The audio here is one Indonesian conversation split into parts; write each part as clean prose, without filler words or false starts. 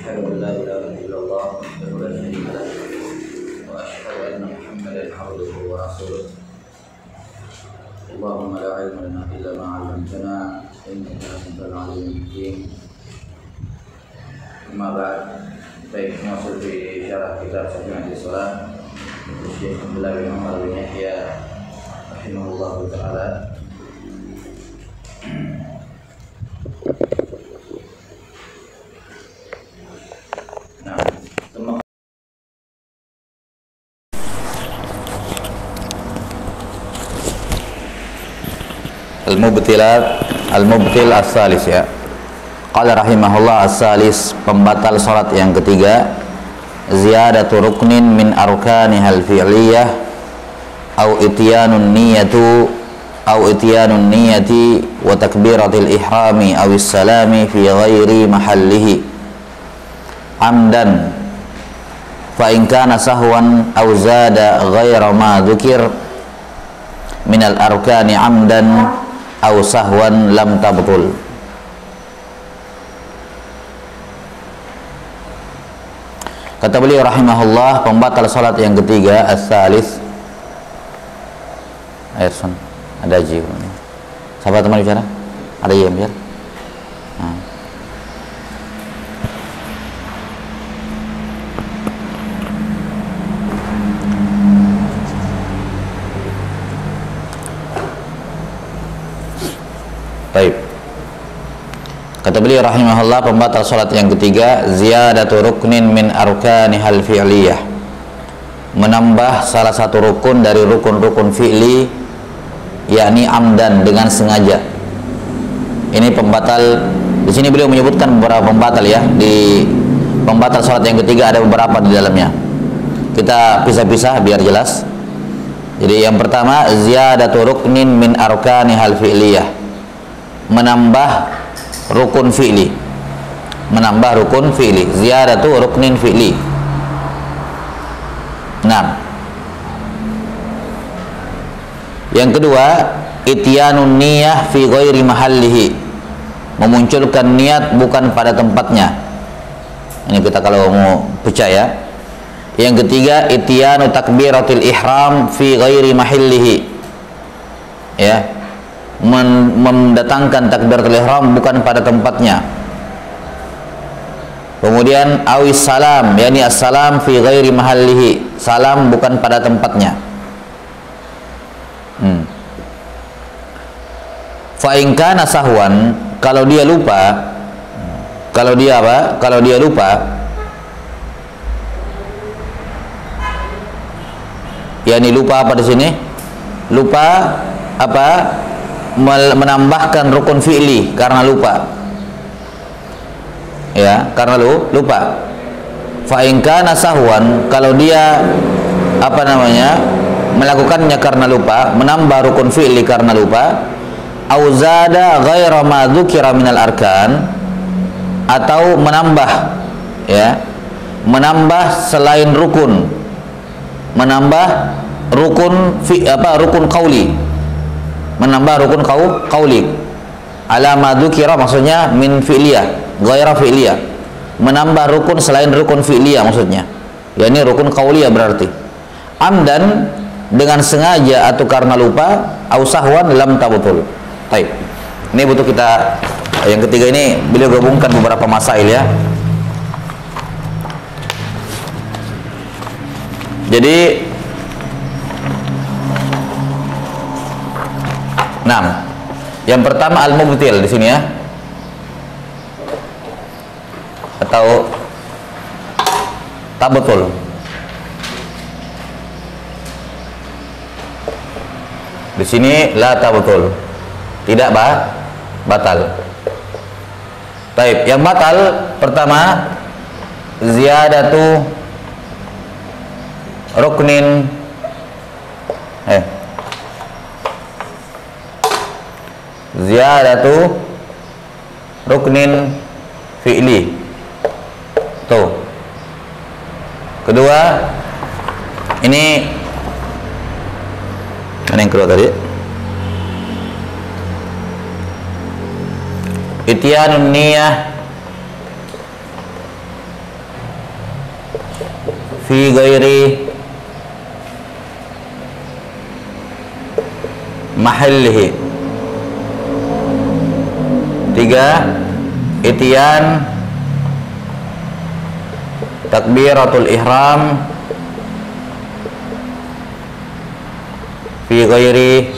أشهد أن لا إله إلا الله وحده لا شريك له وأشهد أن محمدا عبده ورسوله اللهم لا علم لنا إلا ما علمتنا إنك أنت العليم الحكيم أما بعد baik masuk di syarah kitab Sahih Salat Syekh Abdullah bin Umar bin Yahya rahimahullahu taala. Al-mubtil as-salis ya. Qala rahimahullah as-salis, pembatal salat yang ketiga, ziyadatu ruknin min arkanihal fi'liyah au ityanun niyati wa takbiratil ihrami aw salami fi ghairi mahallihi amdan fa in kana sahwan aw zada ghaira ma dzukir min al-arkani amdan aw sahwan lam tabtul. Kata beliau rahimahullah, pembatal salat yang ketiga as-salis. Airson, ada Ji. Sahabat teman bicara? Ada ya biar. Nah. Baik. Kata beliau rahimahullah, pembatal salat yang ketiga, ziyadatu ruknin min arkanihal fi'liyah, menambah salah satu rukun dari rukun-rukun fi'li, yakni amdan, dengan sengaja. Ini pembatal. Di sini beliau menyebutkan beberapa pembatal ya. Di pembatal salat yang ketiga ada beberapa di dalamnya. Kita pisah-pisah biar jelas. Jadi yang pertama, ziyadatu ruknin min arkanihal fi'liyah, menambah rukun fi'li, ziyadatu ruknin fi'li. Nah, yang kedua, ityanun niyah fi ghairi mahallihi, memunculkan niat bukan pada tempatnya. Ini kita kalau mau percaya. Yang ketiga, ityanu takbiratil ihram fi ghairi mahallihi, ya, mendatangkan takbiratul ihram bukan pada tempatnya. Kemudian awis salam, yakni assalam fi ghairi mahallihi, salam bukan pada tempatnya. Fa in kana sahwan, kalau dia lupa, kalau dia lupa, yakni lupa apa di sini? Lupa apa? Menambahkan rukun fi'li karena lupa, ya, karena lupa. Fa in kana sahwan, kalau dia melakukannya karena lupa, menambah rukun fi'li karena lupa, au zada ghaira ma dzukira minal arkan, atau menambah, ya, menambah selain rukun, menambah rukun rukun qauli, menambah rukun qauli, ala ma dzukira, maksudnya min fi'liyah ghaira fi'liyah, menambah rukun selain rukun fi'liyah maksudnya, yakni rukun qauliyah berarti. Amdan, dengan sengaja atau karena lupa, au sahwan lam tabtul. Baik. Ini butuh kita, yang ketiga ini beliau gabungkan beberapa masail ya. Jadi 6. Yang pertama al-mubtil di sini ya. Atau tabtul. Di sini la tabtul. Tidak batal. Baik, yang batal pertama ziyadatu ruknin ziyadatu ruknin fi'li. Tuh. Kedua, ini mana yang kedua tadi? Ityanun niyah fi ghairi mahallihi. 3. Ityan takbiratul ihram fi ghairi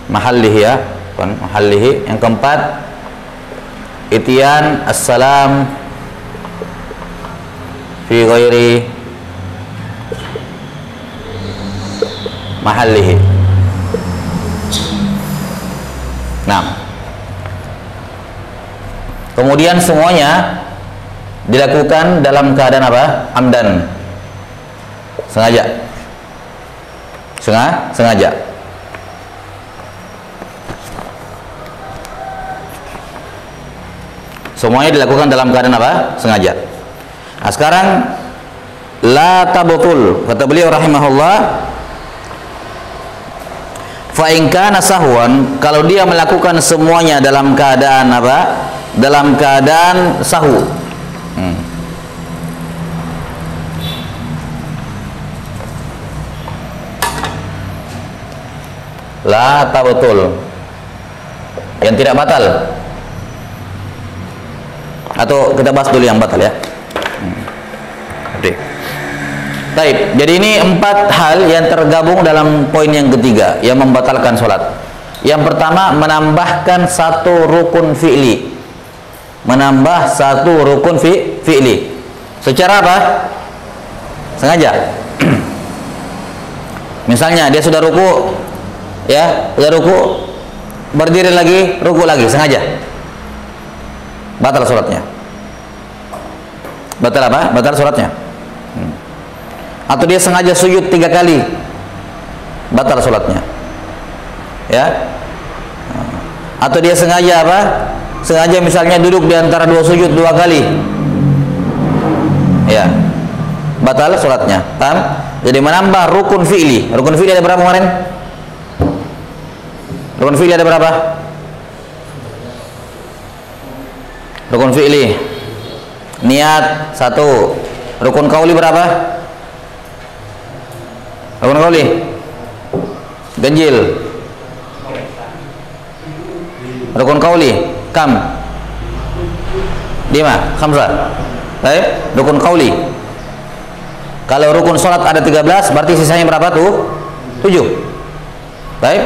mahallihi, ya, bukan mahallihi. Yang keempat, ityan assalam fi ghairi mahallihi. Nah, kemudian semuanya dilakukan dalam keadaan apa? Amdan, sengaja. Sengaja. Semuanya dilakukan dalam keadaan apa? Sengaja. Nah, sekarang la tabtul, kata beliau rahimahullah, fa in kana sahwan, kalau dia melakukan semuanya dalam keadaan apa? Dalam keadaan sahwu. La tabtul, yang tidak batal. Atau kita bahas dulu yang batal, ya. Baik, jadi ini 4 hal yang tergabung dalam poin yang ketiga yang membatalkan sholat. Yang pertama, menambahkan satu rukun fi'li. Menambah satu rukun fi'li. Secara apa? Sengaja. Misalnya dia sudah ruku, ya, sudah ruku, berdiri lagi, ruku lagi, sengaja. Batal sholatnya. Batal apa? Batal sholatnya. Atau dia sengaja sujud 3 kali, batal sholatnya, ya. Atau dia sengaja apa? Sengaja misalnya duduk di antara 2 sujud 2 kali, ya, batal sholatnya. Paham? Jadi menambah rukun fi'li. Rukun fi'li ada berapa kemarin? Rukun fi'li ada berapa? Rukun fi'li, niat 1. Rukun qauli berapa? Rukun qauli, ganjil. Rukun qauli kam? 5, khamsah. Baik, rukun qauli. Kalau rukun sholat ada 13, berarti sisanya berapa tuh? 7. Baik.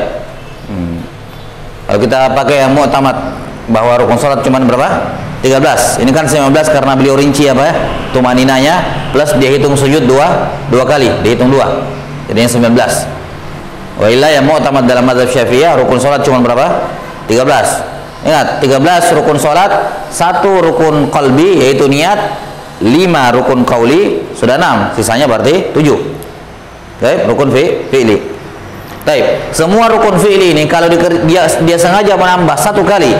Kalau kita pakai yang mu'tamad bahwa rukun sholat cuma berapa? 13. Ini kan 19 karena beliau rinci apa ya? Tumaninanya plus dia hitung sujud 2 kali, dihitung 2. Jadinya 19. Wa illa yang mu'tamad dalam mazhab Syafi'iyah rukun sholat cuma berapa? 13. Ingat, 13 rukun sholat, 1 rukun qalbi yaitu niat, 5 rukun qauli, sudah 6, sisanya berarti 7. Baik, rukun fi'li. Baik, semua rukun fi'li ini kalau dia sengaja menambah 1 kali,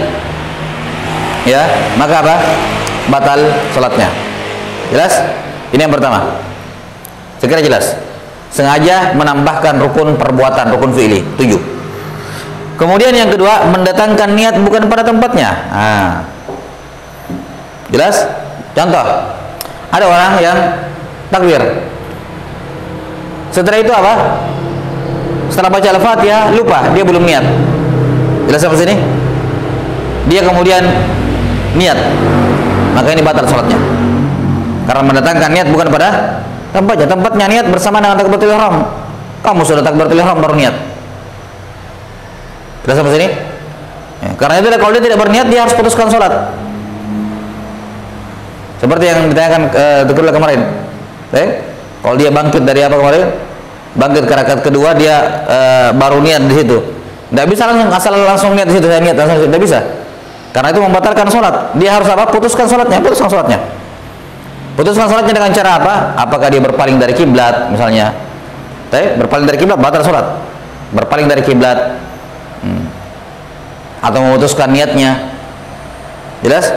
ya, maka apa? Batal sholatnya. Jelas? Ini yang pertama. Sekira jelas. Sengaja menambahkan rukun perbuatan, rukun fi'li, 7. Kemudian yang kedua, mendatangkan niat bukan pada tempatnya. Jelas? Contoh, ada orang yang takbir. Setelah itu apa? Setelah baca Al-Fatihah lupa, dia belum niat. Jelas sampai sini? Dia kemudian niat, maka ini batal sholatnya. Karena mendatangkan niat bukan pada tempatnya. Tempatnya niat bersama dengan takbiratul ihram. Kamu sudah takbiratul ihram baru niat. Jelas sampai sini? Ya, karena itu kalau dia tidak berniat, dia harus putuskan sholat. Seperti yang ditanyakan kemarin. Kalau dia bangkit dari apa kemarin? Bangkit ke rakaat kedua, dia baru niat di situ. Tidak bisa langsung niat di situ, saya niat langsung, tidak bisa. Karena itu membatalkan sholat. Dia harus apa? Putuskan sholatnya. Putuskan sholatnya dengan cara apa? Apakah dia berpaling dari kiblat misalnya? Berpaling dari kiblat batal sholat. Berpaling dari kiblat, atau memutuskan niatnya. Jelas?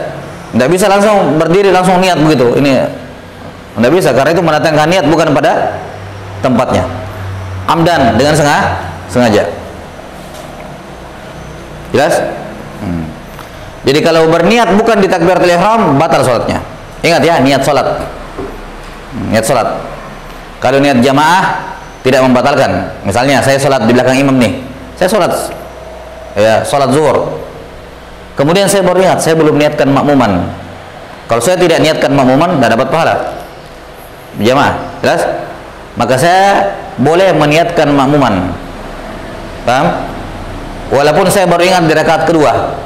Tidak bisa langsung berdiri langsung niat begitu. Ini tidak bisa karena itu mendatangkan niat bukan pada tempatnya. Amdan, dengan sengaja. Jelas? Jadi kalau berniat bukan di takbiratul ihram, batal sholatnya. Ingat ya, niat sholat. Niat sholat. Kalau niat jamaah tidak membatalkan. Misalnya saya sholat di belakang imam nih. Saya sholat, ya sholat zuhur. Kemudian saya baru ingat, saya belum niatkan makmuman. Kalau saya tidak niatkan makmuman, tidak dapat pahala. Jamaah, jelas? Maka saya boleh meniatkan makmuman. Paham? Walaupun saya baru ingat di rakaat kedua.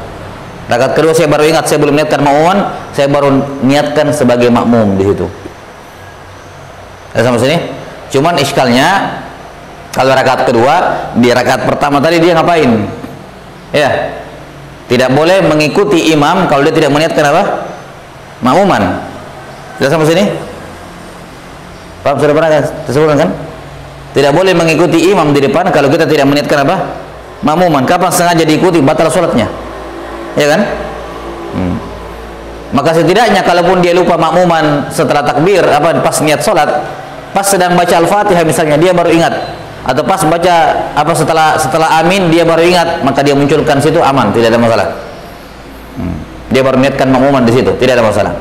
Rakaat kedua saya baru ingat, saya belum niatkan makmuman, saya baru niatkan sebagai makmum di situ. Sampai sini? Cuman iskalnya kalau rakaat kedua, di rakaat pertama tadi dia ngapain? Ya. Tidak boleh mengikuti imam kalau dia tidak meniatkan apa? Makmuman. Sudah sampai sini? Paham, sudah pernah disebutkan kan? Tidak boleh mengikuti imam di depan kalau kita tidak meniatkan apa? Makmuman. Kapan sengaja diikuti, batal sholatnya. Ya kan? Maka setidaknya kalaupun dia lupa makmuman setelah takbir, apa pas niat sholat, pas sedang baca Al-Fatihah misalnya, dia baru ingat, atau pas baca apa setelah amin dia baru ingat, maka dia munculkan situ, aman, tidak ada masalah. Dia baru niatkan makmuman di situ, tidak ada masalah.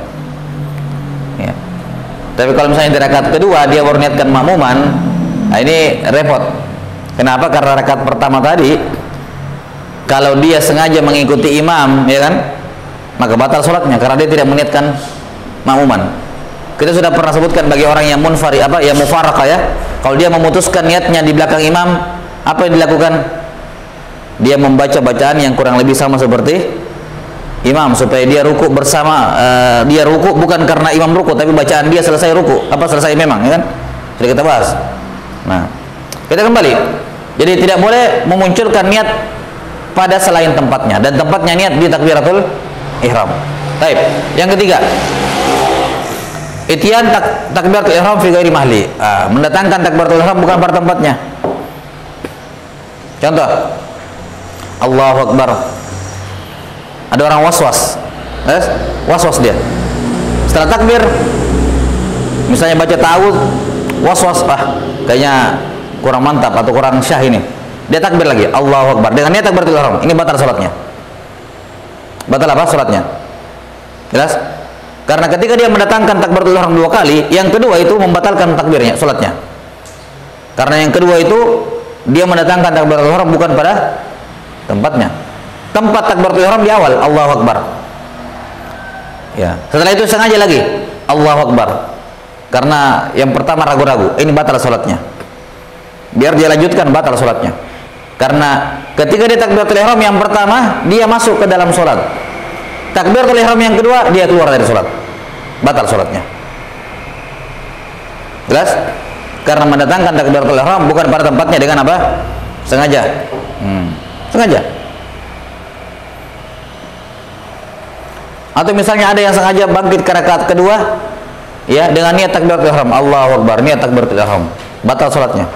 Ya. Tapi kalau misalnya di rakaat kedua dia baru niatkan makmuman, nah ini repot. Kenapa? Karena rakaat pertama tadi kalau dia sengaja mengikuti imam, ya kan, maka batal sholatnya karena dia tidak meniatkan makmuman. Kita sudah pernah sebutkan bagi orang yang munfarid, apa, yang mufaraqah ya, kalau dia memutuskan niatnya di belakang imam, apa yang dilakukan? Dia membaca bacaan yang kurang lebih sama seperti imam supaya dia ruku bersama. Dia ruku bukan karena imam ruku, tapi bacaan dia selesai ruku, apa selesai memang, ya kan? Sudah kita bahas. Nah, kita kembali. Jadi tidak boleh memunculkan niat pada selain tempatnya, dan tempatnya niat di takbiratul ihram. Baik. Yang ketiga, Ityan takbiratul ihram fi ghairi mahli. Mendatangkan takbiratul ihram bukan pada tempatnya. Contoh, Allahu Akbar. Ada orang was-was. Was-was dia. Setelah takbir, misalnya baca ta'awudz, was-was, kayaknya kurang mantap atau kurang syah ini. Dia takbir lagi, Allahu Akbar. Dengan niat takbiratul ihram, ini batal salatnya. Batal apa salatnya? Jelas? Karena ketika dia mendatangkan takbiratul ihram 2 kali, yang kedua itu membatalkan takbirnya, salatnya. Karena yang kedua itu dia mendatangkan takbiratul ihram bukan pada tempatnya. Tempat takbiratul ihram di awal, Allahu Akbar. Ya, setelah itu sengaja lagi, Allahu Akbar. Karena yang pertama ragu-ragu, ini batal salatnya. Biar dia lanjutkan, batal salatnya. Karena ketika dia takbiratul ihram yang pertama, dia masuk ke dalam salat. Takbiratul ihram yang kedua, dia keluar dari salat. Batal salatnya. Jelas? Karena mendatangkan takbiratul ihram bukan pada tempatnya dengan apa? Sengaja. Sengaja. Atau misalnya ada yang sengaja bangkit ke rakaat kedua, ya, dengan niat takbiratul ihram, Allahu Akbar, niat takbiratul ihram, batal salatnya.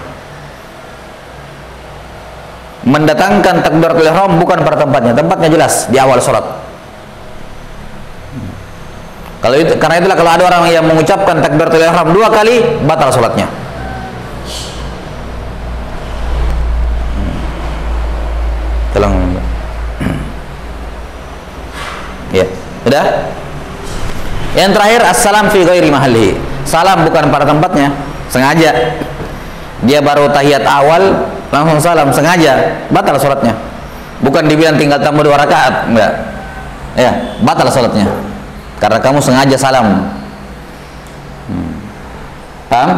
Mendatangkan takbiratul ihram bukan pada tempatnya. Tempatnya jelas di awal salat. Kalau itu, karena itulah kalau ada orang yang mengucapkan takbiratul ihram 2 kali, batal salatnya. Tolong. Ya, sudah? Yang terakhir, assalam fi ghairi mahallihi. Salam bukan pada tempatnya, sengaja. Dia baru tahiyat awal langsung salam, sengaja, batal salatnya. Bukan dibilang tinggal tambah 2 rakaat, enggak. Ya, batal salatnya. Karena kamu sengaja salam. Paham?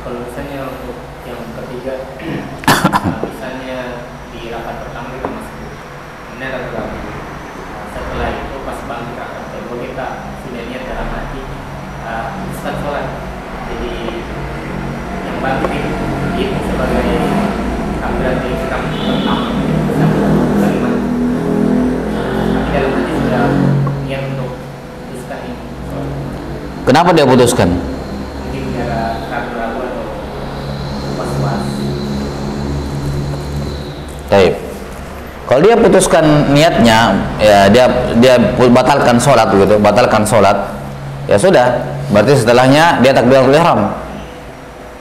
Kalau misalnya untuk yang ketiga, misalnya di rakaat pertama kita masih benar atau lagi. Setelah itu pas bangkit rakaat kedua kita sudah niat dalam hati start sholat. Jadi yang bangkit itu sebagai takbiratul ihram pertama kalimat. Tapi dalam hati sudah niat untuk putuskan ini. Kenapa dia putuskan? Mungkin gara ragu-ragu atau was-was. Baik. Kalau dia putuskan niatnya, ya dia batalkan sholat gitu, batalkan sholat, ya sudah. Berarti setelahnya dia takbiratul ihram,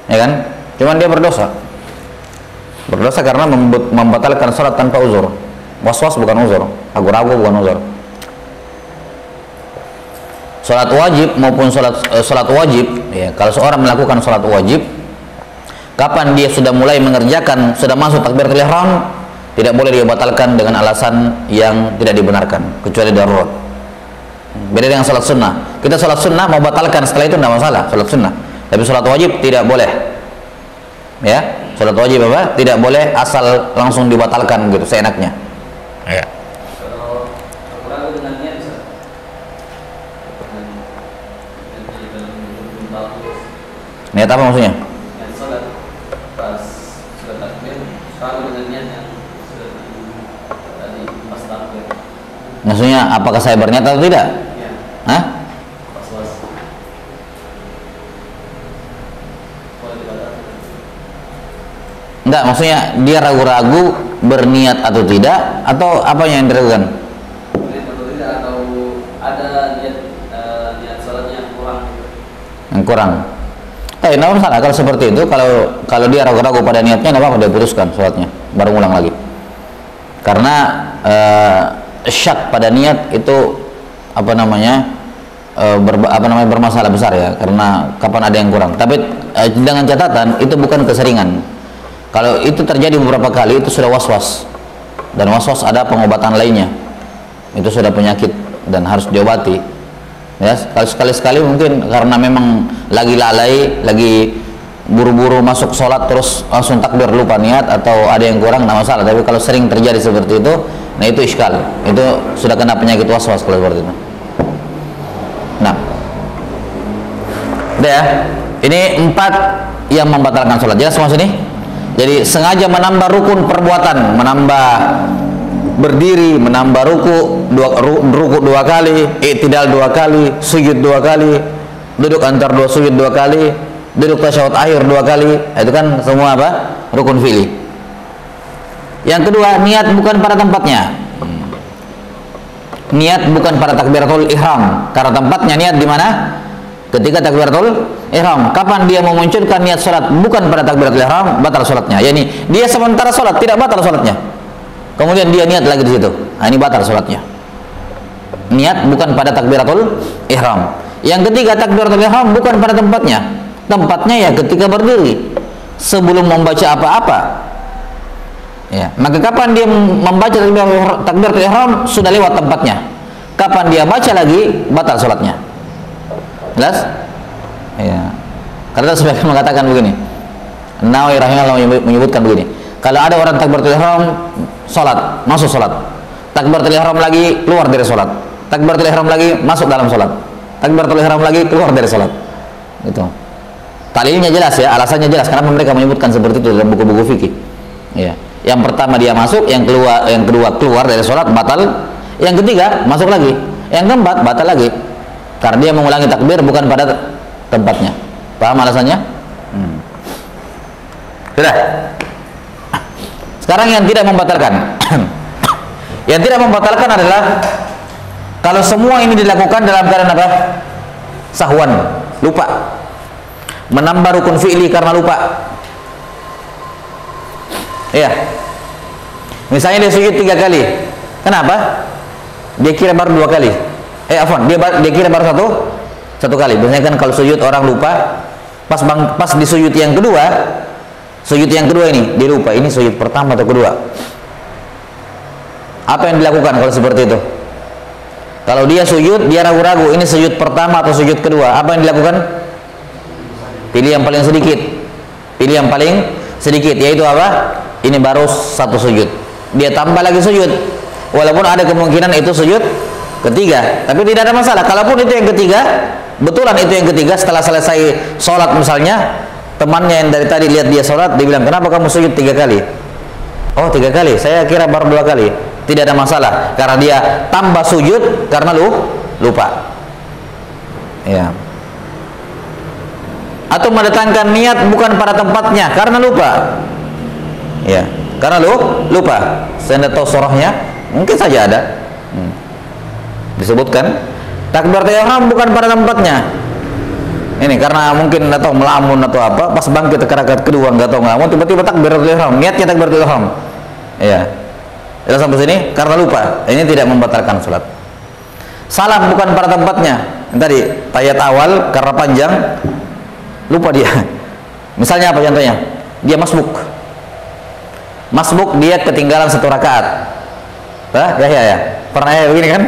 ya kan? Cuman dia berdosa, berdosa karena membatalkan sholat tanpa uzur. Was-was bukan uzur, ragu-ragu bukan uzur. Salat wajib maupun salat wajib, ya, kalau seorang melakukan salat wajib, kapan dia sudah mulai mengerjakan, sudah masuk takbiratul ihram, tidak boleh dia batalkan dengan alasan yang tidak dibenarkan, kecuali darurat. Beda dengan salat sunnah. Kita salat sunnah mau batalkan setelah itu tidak masalah, salat sunnah. Tapi salat wajib tidak boleh. Ya, salat wajib apa? Tidak boleh asal langsung dibatalkan gitu seenaknya. Ya. Niat apa maksudnya? Niat sholat pas sudah takbir, kalau dengan niat yang sudah tadi pas takbir. Maksudnya apakah saya berniat atau tidak? Ya. Hah? Pas. Boleh dibatalkan. Enggak, maksudnya dia ragu-ragu berniat atau tidak, atau apa yang diragukan? Boleh atau tidak, atau ada niat sholatnya yang kurang. Yang kurang. Tidak masalah kalau seperti itu. Kalau dia ragu-ragu pada niatnya, tidak apa-apa, dia putuskan sholatnya, baru ulang lagi. Karena syak pada niat itu bermasalah besar ya, karena kapan ada yang kurang. Tapi dengan catatan itu bukan keseringan. Kalau itu terjadi beberapa kali, itu sudah was-was, dan was-was ada pengobatan lainnya, itu sudah penyakit dan harus diobati. Ya, sekali-sekali mungkin karena memang lagi lalai, lagi buru-buru masuk sholat terus langsung takbir lupa niat, atau ada yang kurang, nggak masalah. Tapi kalau sering terjadi seperti itu, nah itu iskal, itu sudah kena penyakit was-was kalau seperti itu. Nah, udah ya, ini 4 yang membatalkan sholat. Jelas semua sini? Jadi sengaja menambah rukun perbuatan, menambah berdiri, menambah ruku 2 kali, i'tidal 2 kali, sujud 2 kali, duduk antar 2 sujud 2 kali, duduk tasyahud akhir 2 kali. Itu kan semua apa? Rukun fi'li. Yang kedua, niat bukan pada tempatnya. Niat bukan pada takbiratul ihram. Karena tempatnya niat di mana? Ketika takbiratul ihram. Kapan dia memunculkan niat salat bukan pada takbiratul ihram, batal salatnya. Yani dia sementara salat tidak batal salatnya. Kemudian dia niat lagi di situ. Nah, ini batal salatnya. Niat bukan pada takbiratul ihram. Yang ketiga, takbiratul ihram bukan pada tempatnya. Tempatnya ya ketika berdiri sebelum membaca apa-apa. Ya, maka kapan dia membaca takbiratul ihram sudah lewat tempatnya. Kapan dia baca lagi batal salatnya. Jelas? Ya. Karena sebagian mengatakan begini. Nawawi rahimahullah menyebutkan begini. Kalau ada orang takbiratul ihram salat, masuk salat. Takbiratul ihram lagi keluar dari salat. Takbiratul ihram lagi masuk dalam salat. Takbiratul ihram lagi keluar dari salat. Gitu. Dalilnya jelas ya, alasannya jelas karena mereka menyebutkan seperti itu dalam buku-buku fikih. Ya. Yang pertama dia masuk, yang kedua keluar dari salat batal, yang ketiga masuk lagi, yang keempat batal lagi. Karena dia mengulangi takbir bukan pada tempatnya. Paham alasannya? Sudah. Sekarang yang tidak membatalkan. Yang tidak membatalkan adalah kalau semua ini dilakukan dalam keadaan apa? Sahwan, lupa. Menambah rukun fi'li karena lupa. Iya. Misalnya dia sujud 3 kali. Kenapa? Dia kira baru 2 kali. Dia kira baru satu kali. Biasanya kan kalau sujud orang lupa, pas di sujud yang kedua ini dia lupa ini sujud pertama atau kedua. Apa yang dilakukan kalau seperti itu? Kalau dia sujud, dia ragu-ragu ini sujud pertama atau sujud kedua, apa yang dilakukan? Pilih yang paling sedikit. Pilih yang paling sedikit, yaitu apa? Ini baru 1 sujud. Dia tambah lagi sujud. Walaupun ada kemungkinan itu sujud ketiga, tapi tidak ada masalah. Kalaupun itu yang ketiga, betulan itu yang ketiga, setelah selesai sholat misalnya, temannya yang dari tadi lihat dia sholat, dia bilang, kenapa kamu sujud 3 kali? Oh 3 kali, saya kira baru 2 kali. Tidak ada masalah, karena dia tambah sujud karena lupa. Ya. Atau mendatangkan niat bukan pada tempatnya karena lupa. Ya, karena lupa. Saya tidak tahu surahnya, mungkin saja ada. Disebutkan takbiratul ihram bukan pada tempatnya. Ini karena mungkin atau melamun atau apa, pas bangkit ke rakaat kedua enggak tahu ngelamun, tiba-tiba takbiratul ihram, niatnya takbiratul ihram. Ya. Jelas sampai sini? Karena lupa. Ini tidak membatalkan sholat. Salam bukan pada tempatnya. Tadi tahiyat awal karena panjang, lupa dia. Misalnya apa contohnya? Dia masbuk. Masbuk dia ketinggalan 1 rakaat. Ya. Pernah ya begini kan?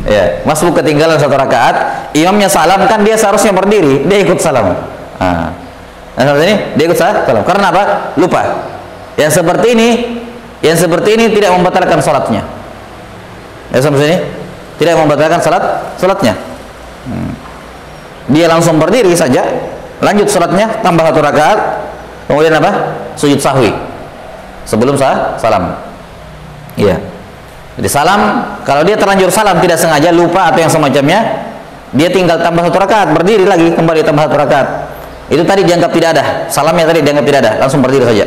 Ya, masbuk ketinggalan 1 rakaat, imamnya salam kan dia seharusnya berdiri, dia ikut salam. Nah, ini dia ikut salam. Karena apa? Lupa. Yang seperti ini tidak membatalkan salatnya. Ya sampai sini? Tidak membatalkan salatnya. Dia langsung berdiri saja, lanjut salatnya, tambah 1 rakaat, kemudian apa? Sujud sahwi sebelum salam. Iya. Jadi salam, kalau dia terlanjur salam tidak sengaja, lupa atau yang semacamnya, dia tinggal tambah 1 rakaat, berdiri lagi, kembali tambah 1 rakaat. Itu tadi dianggap tidak ada, salamnya tadi dianggap tidak ada, langsung berdiri saja.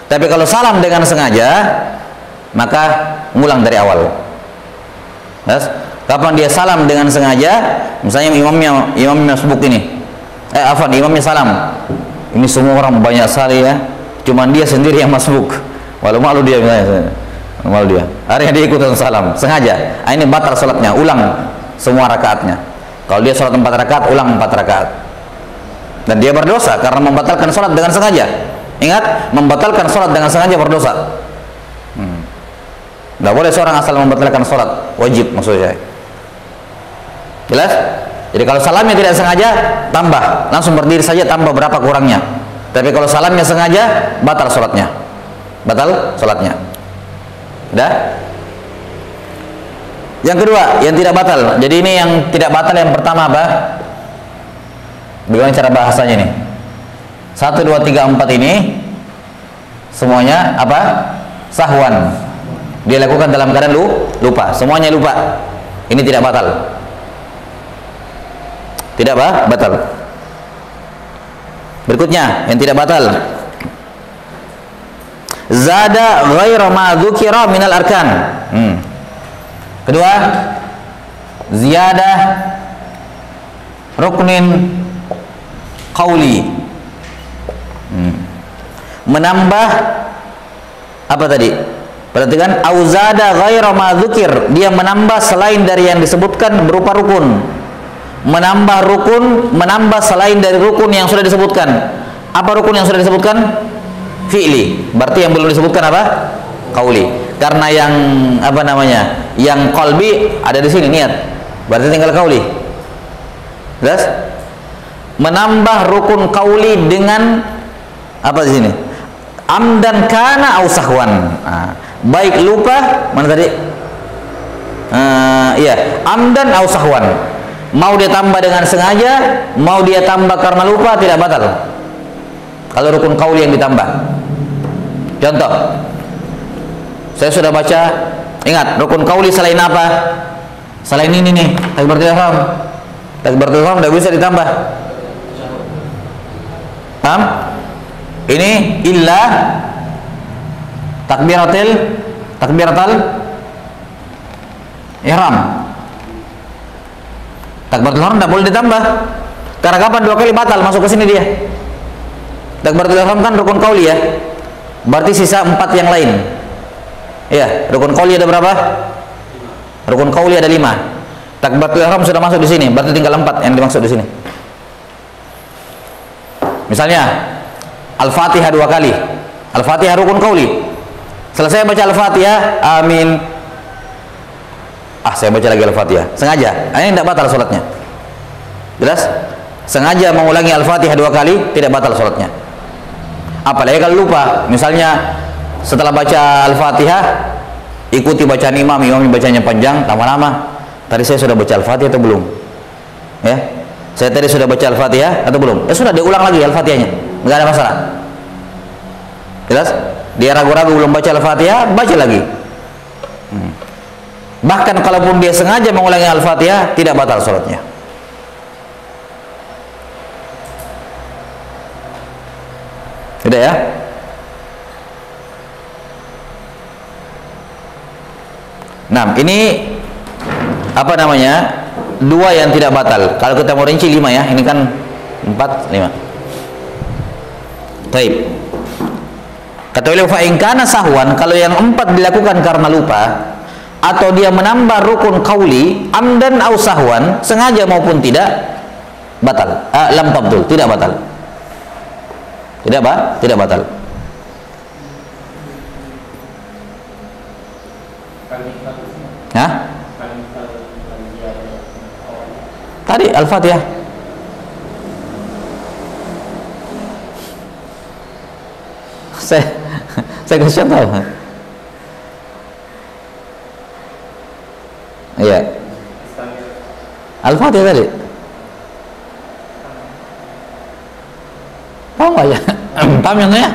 Tapi kalau salam dengan sengaja, maka ngulang dari awal. Yes? Kapan dia salam dengan sengaja, misalnya imamnya masbuk ini, imamnya salam, ini semua orang banyak sekali ya, cuman dia sendiri yang masbuk, malu dia misalnya, malu dia, akhirnya dia ikutan salam sengaja. Ini batal sholatnya, ulang semua rakaatnya. Kalau dia sholat 4 rakaat, ulang 4 rakaat, dan dia berdosa karena membatalkan sholat dengan sengaja. Ingat, membatalkan sholat dengan sengaja berdosa. Tidak boleh seorang asal membatalkan sholat, wajib maksudnya. Jelas? Jadi kalau salamnya tidak sengaja, tambah, langsung berdiri saja, tambah berapa kurangnya. Tapi kalau salamnya sengaja, batal sholatnya. Batal sholatnya. Udah? Yang kedua, yang tidak batal. Jadi ini yang tidak batal yang pertama apa? Bagaimana cara bahasanya nih? 1, 2, 3, 4 ini semuanya apa? Sahwan. Dia lakukan dalam keadaan lupa. Semuanya lupa. Ini tidak batal. Tidak batal. Berikutnya yang tidak batal. Zada ghairu ma dzukira minal arkan. Kedua, ziyadah ruknin qauli. Menambah apa tadi? Perhatikan, auzada ghairu ma dzukir, dia menambah selain dari yang disebutkan berupa rukun. Menambah selain dari rukun yang sudah disebutkan. Apa rukun yang sudah disebutkan? Fi'li. Berarti yang belum disebutkan apa? Qauli. Karena yang apa namanya? Yang qalbi ada di sini niat. Berarti tinggal qauli. Jelas? Menambah rukun qauli dengan apa di sini? Amdan kana au sahwan. Baik lupa, mana tadi? Iya, amdan au sahwan. Mau dia tambah dengan sengaja, mau dia tambah karena lupa, tidak batal. Kalau rukun qauli yang ditambah. Contoh, saya sudah baca, ingat rukun qauli selain apa? Selain ini nih, takbiratul ihram. Takbiratul ihram tidak bisa ditambah. Paham? Ini illa takbiratul ihram. Takbiratul ihram tidak boleh ditambah. Karena kapan 2 kali batal masuk ke sini dia. Takbiratul ihram kan rukun qauli ya. Berarti sisa 4 yang lain. Ya, rukun qauli ada berapa? Rukun qauli ada 5. Takbiratul ihram sudah masuk di sini, berarti tinggal 4 yang dimaksud di sini. Misalnya Al-Fatihah 2 kali. Al-Fatihah rukun qauli. Selesai baca Al-Fatihah, amin. Saya baca lagi Al-Fatihah. Sengaja. Ini tidak batal sholatnya. Jelas? Sengaja mengulangi Al-Fatihah 2 kali, tidak batal sholatnya. Apalagi kalau lupa. Misalnya setelah baca Al-Fatihah, ikuti bacaan imam bacanya panjang, lama-lama. Tadi saya sudah baca Al-Fatihah atau belum? Ya. Saya tadi sudah baca Al-Fatihah atau belum? Sudah diulang lagi Al-Fatihahnya. Enggak ada masalah. Jelas? Dia ragu-ragu belum baca Al-Fatihah, baca lagi. Bahkan kalaupun dia sengaja mengulangi Al-Fatihah, tidak batal sholatnya. Sudah ya? Nah, ini apa namanya? 2 yang tidak batal. Kalau kita mau rinci 5 ya, ini kan 4, 5. Baik. Kata beliau, fa in kana sahwan, kalau yang 4 dilakukan karena lupa, atau dia menambah rukun qauli amdan au sahwan, sengaja maupun tidak, batal. Lam tabdul, tidak batal. Tidak apa? Tidak batal. Hah? Tadi Al-Fatihah. Saya kasih tahu. Iya. Al-Fatihah tadi. Paham nggak ya? Paham yang ya?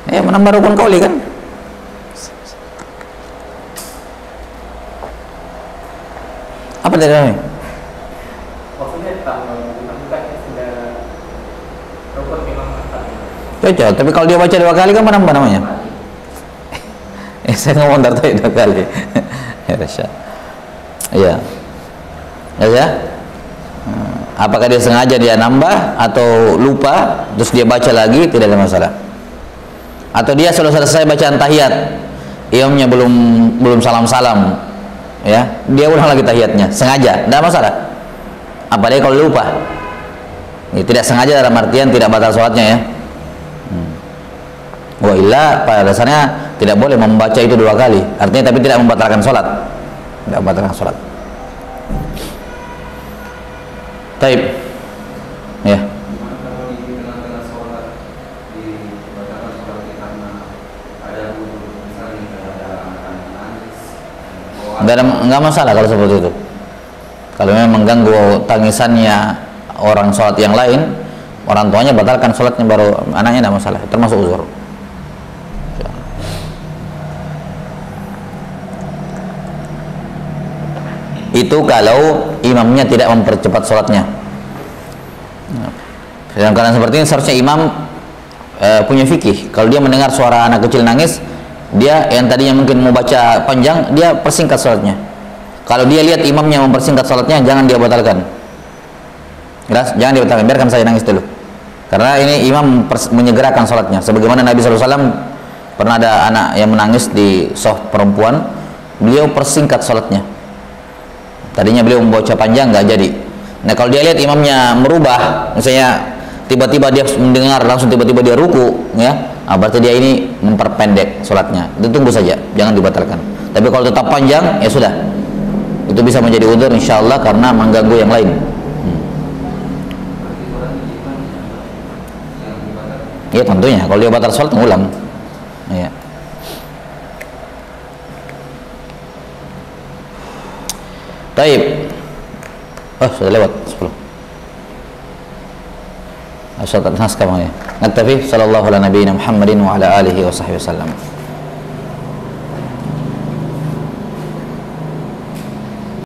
Ya, menambah rukun qauli kan? Apa dari kami? Maksudnya tambahkan sudah rukun imam empat. Cocok, tapi kalau dia baca 2 kali kan menambah namanya. Saya ngomong dari 2 kali. Ya, Rasya. Iya. Ya. Apakah dia sengaja dia nambah atau lupa terus dia baca lagi, tidak ada masalah. Atau dia sudah selesai bacaan tahiyat, imamnya belum salam-salam, ya, dia ulang lagi tahiyatnya, sengaja, tidak masalah. Apalagi kalau lupa, ya, tidak sengaja dalam artian tidak batal sholatnya ya. Wa illa pada dasarnya tidak boleh membaca itu 2 kali, artinya tapi tidak membatalkan sholat, tidak membatalkan sholat. Taib, ya. Enggak masalah kalau seperti itu. Kalau memang mengganggu tangisannya orang sholat yang lain, orang tuanya batalkan sholatnya, baru anaknya tidak masalah, termasuk uzur. Itu kalau imamnya tidak mempercepat sholatnya. Dalam keadaan seperti ini seharusnya imam punya fikih. Kalau dia mendengar suara anak kecil nangis, dia yang tadinya mungkin mau baca panjang, dia persingkat sholatnya. Kalau dia lihat imamnya mempersingkat sholatnya, jangan dia batalkan. Jelas? Jangan dia batalkan, biarkan saya nangis dulu. Karena ini imam menyegerakan sholatnya. Sebagaimana Nabi SAW pernah ada anak yang menangis di soft perempuan, beliau persingkat sholatnya. Tadinya beliau membaca panjang, nggak jadi. Nah kalau dia lihat imamnya merubah, misalnya tiba-tiba dia mendengar langsung tiba-tiba dia ruku, ya, berarti dia ini memperpendek sholatnya. Itu tunggu saja, jangan dibatalkan. Tapi kalau tetap panjang, ya sudah. Itu bisa menjadi udzur insyaallah karena mengganggu yang lain. Ya tentunya, kalau dia batal sholat ngulang. Ya. Baik. Oh, sudah lewat 10. Asyhadu an la ilaha illallah. Naktafi sallallahu ala nabiyina Muhammadin wa ala alihi wa sahbihi wasallam.